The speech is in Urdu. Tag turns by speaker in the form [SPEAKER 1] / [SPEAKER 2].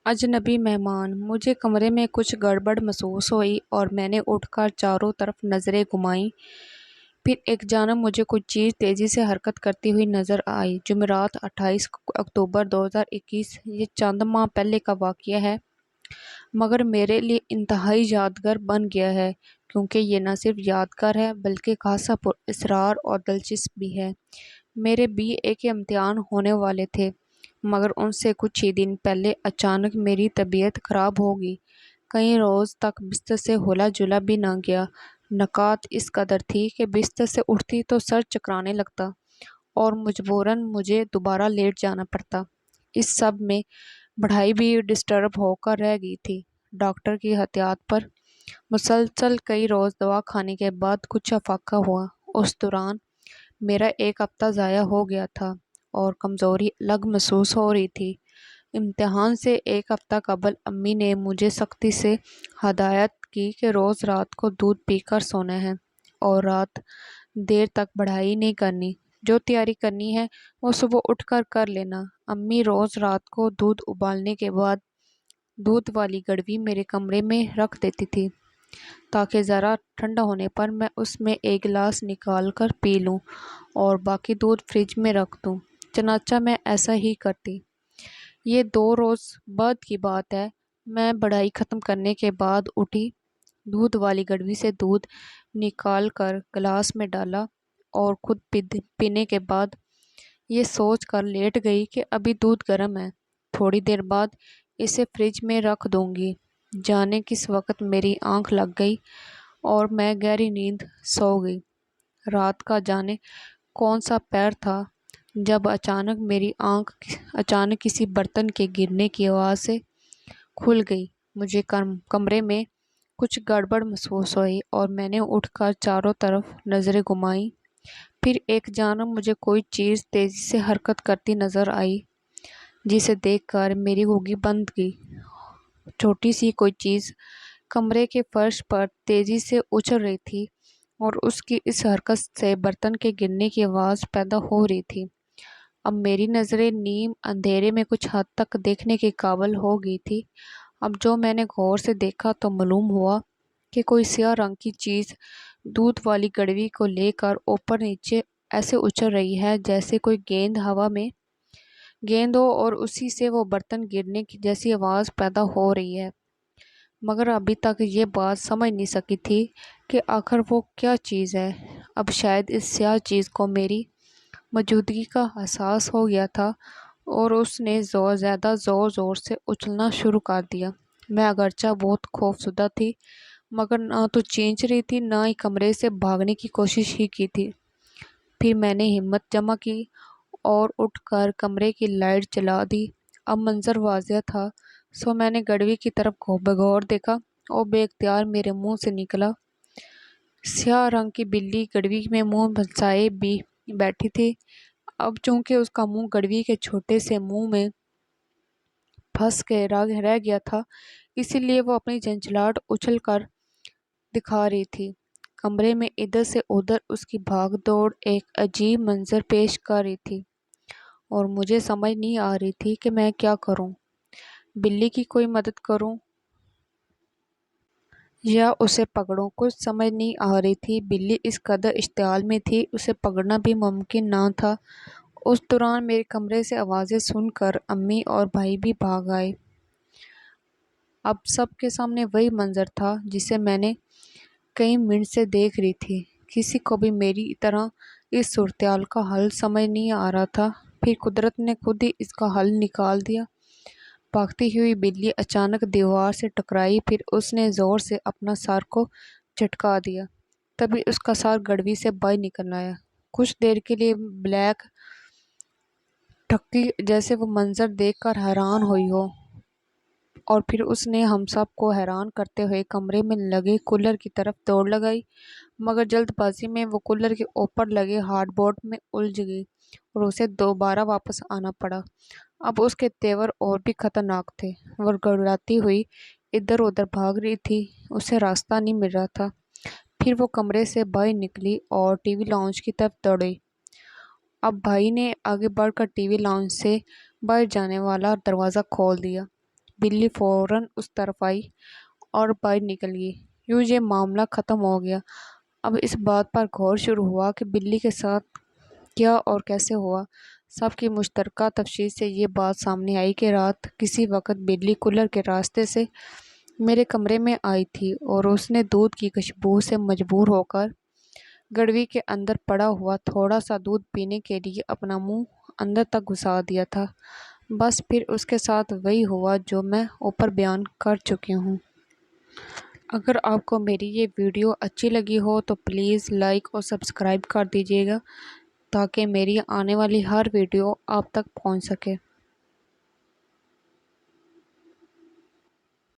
[SPEAKER 1] اجنبی مہمان۔ مجھے کمرے میں کچھ گڑبڑ محسوس ہوئی اور میں نے اٹھ کر چاروں طرف نظریں گھمائیں۔ پھر ایک جانب مجھے کوئی چیز تیزی سے حرکت کرتی ہوئی نظر آئی۔ جمعرات 28 اکتوبر 2021۔ یہ چند ماہ پہلے کا واقعہ ہے، مگر میرے لیے انتہائی یادگار بن گیا ہے، کیونکہ یہ نہ صرف یادگار ہے بلکہ خاصا پراسرار اور دلچسپ بھی ہے۔ میرے BA کے امتحان ہونے والے تھے، مگر ان سے کچھ ہی دن پہلے اچانک میری طبیعت خراب ہو گئی۔ کئی روز تک بستر سے ہلا جلا بھی نہ گیا۔ نکات اس قدر تھی کہ بستر سے اٹھتی تو سر چکرانے لگتا اور مجبوراً مجھے دوبارہ لیٹ جانا پڑتا۔ اس سب میں پڑھائی بھی ڈسٹرب ہو کر رہ گئی تھی۔ ڈاکٹر کی احتیاط پر مسلسل کئی روز دوا کھانے کے بعد کچھ افاقہ ہوا۔ اس دوران میرا ایک ہفتہ ضائع ہو گیا تھا اور کمزوری الگ محسوس ہو رہی تھی۔ امتحان سے ایک ہفتہ قبل امی نے مجھے سختی سے ہدایت کی کہ روز رات کو دودھ پی کر سونا ہے اور رات دیر تک پڑھائی نہیں کرنی۔ جو تیاری کرنی ہے وہ صبح اٹھ کر لینا۔ امی روز رات کو دودھ ابالنے کے بعد دودھ والی گڑوی میرے کمرے میں رکھ دیتی تھی تاکہ ذرا ٹھنڈا ہونے پر میں اس میں ایک گلاس نکال کر پی لوں اور باقی دودھ فریج میں رکھ دوں۔ چنانچہ میں ایسا ہی کرتی۔ یہ 2 روز بعد کی بات ہے۔ میں پڑھائی ختم کرنے کے بعد اٹھی، دودھ والی گڑوی سے دودھ نکال کر گلاس میں ڈالا اور خود پینے کے بعد یہ سوچ کر لیٹ گئی کہ ابھی دودھ گرم ہے، تھوڑی دیر بعد اسے فریج میں رکھ دوں گی۔ جانے کس وقت میری آنکھ لگ گئی اور میں گہری نیند سو گئی۔ رات کا جانے کون سا پہر تھا جب اچانک میری آنکھ کسی برتن کے گرنے کی آواز سے کھل گئی۔ مجھے کمرے میں کچھ گڑبڑ محسوس ہوئی اور میں نے اٹھ کر چاروں طرف نظریں گھمائیں۔ پھر ایک جانب مجھے کوئی چیز تیزی سے حرکت کرتی نظر آئی، جسے دیکھ کر میری گھوگی بند گئی۔ چھوٹی سی کوئی چیز کمرے کے فرش پر تیزی سے اچھل رہی تھی اور اس کی اس حرکت سے برتن کے گرنے کی آواز پیدا ہو رہی تھی۔ اب میری نظریں نیم اندھیرے میں کچھ حد تک دیکھنے کے قابل ہو گئی تھی۔ اب جو میں نے غور سے دیکھا تو معلوم ہوا کہ کوئی سیاہ رنگ کی چیز دودھ والی گڑوی کو لے کر اوپر نیچے ایسے اچھل رہی ہے جیسے کوئی گیند ہوا میں گیند ہو اور اسی سے وہ برتن گرنے کی جیسی آواز پیدا ہو رہی ہے۔ مگر ابھی تک یہ بات سمجھ نہیں سکی تھی کہ آخر وہ کیا چیز ہے۔ اب شاید اس سیاہ چیز کو میری موجودگی کا احساس ہو گیا تھا اور اس نے زیادہ زور سے اچھلنا شروع کر دیا۔ میں اگرچہ بہت خوفزدہ تھی، مگر نہ تو چینچ رہی تھی نہ ہی کمرے سے بھاگنے کی کوشش ہی کی تھی۔ پھر میں نے ہمت جمع کی اور اٹھ کر کمرے کی لائٹ جلا دی۔ اب منظر واضح تھا، سو میں نے گڑوی کی طرف بغور دیکھا اور بے اختیار میرے منہ سے نکلا۔ سیاہ رنگ کی بلی گڑوی میں منہ پھنسائے بیٹھی تھی۔ اب چونکہ اس کا منہ گڑوی کے چھوٹے سے منہ میں پھنس کے رہ گیا تھا، اسی لیے وہ اپنی جھنجھلاہٹ اچھل کر دکھا رہی تھی۔ کمرے میں ادھر سے ادھر اس کی بھاگ دوڑ ایک عجیب منظر پیش کر رہی تھی اور مجھے سمجھ نہیں آ رہی تھی کہ میں کیا کروں۔ بلی کی کوئی مدد کروں یا اسے پکڑوں، کچھ سمجھ نہیں آ رہی تھی۔ بلی اس قدر اشتعال میں تھی، اسے پکڑنا بھی ممکن نہ تھا۔ اس دوران میرے کمرے سے آوازیں سن کر امی اور بھائی بھی بھاگ آئے۔ اب سب کے سامنے وہی منظر تھا جسے میں نے کئی منٹ سے دیکھ رہی تھی۔ کسی کو بھی میری طرح اس صورتحال کا حل سمجھ نہیں آ رہا تھا۔ پھر قدرت نے خود ہی اس کا حل نکال دیا۔ بھاگتی ہوئی بلی اچانک دیوار سے ٹکرائی، پھر اس نے زور سے اپنا سر کو جھٹکا دیا۔ تبھی اس کا سر گڑوی سے باہر نکل آیا۔ کچھ دیر کے لیے بلیک ٹھکی جیسے وہ منظر دیکھ کر حیران ہوئی ہو، اور پھر اس نے ہم سب کو حیران کرتے ہوئے کمرے میں لگے کولر کی طرف دوڑ لگائی، مگر جلد بازی میں وہ کولر کے اوپر لگے ہارڈ بورڈ میں الجھ گئی اور اسے دوبارہ واپس آنا پڑا۔ اب اس کے تیور اور بھی خطرناک تھے۔ وہ گڑگڑاتی ہوئی ادھر ادھر بھاگ رہی تھی، اسے راستہ نہیں مل رہا تھا۔ پھر وہ کمرے سے باہر نکلی اور ٹی وی لاؤنج کی طرف دوڑی۔ اب بھائی نے آگے بڑھ کر ٹی وی لاؤنج سے باہر جانے والا دروازہ کھول دیا۔ بلی فوراً اس طرف آئی اور باہر نکل گئی۔ یوں یہ معاملہ ختم ہو گیا۔ اب اس بات پر غور شروع ہوا کہ بلی کے ساتھ کیا اور کیسے ہوا۔ سب کی مشترکہ تفتیش سے یہ بات سامنے آئی کہ رات کسی وقت بلی کولر کے راستے سے میرے کمرے میں آئی تھی اور اس نے دودھ کی خوشبو سے مجبور ہو کر گڑوی کے اندر پڑا ہوا تھوڑا سا دودھ پینے کے لیے اپنا منہ اندر تک گھسا دیا تھا۔ بس پھر اس کے ساتھ وہی ہوا جو میں اوپر بیان کر چکی ہوں۔ اگر آپ کو میری یہ ویڈیو اچھی لگی ہو تو پلیز لائک اور سبسکرائب کر دیجیے گا تاکہ میری آنے والی ہر ویڈیو آپ تک پہنچ سکے۔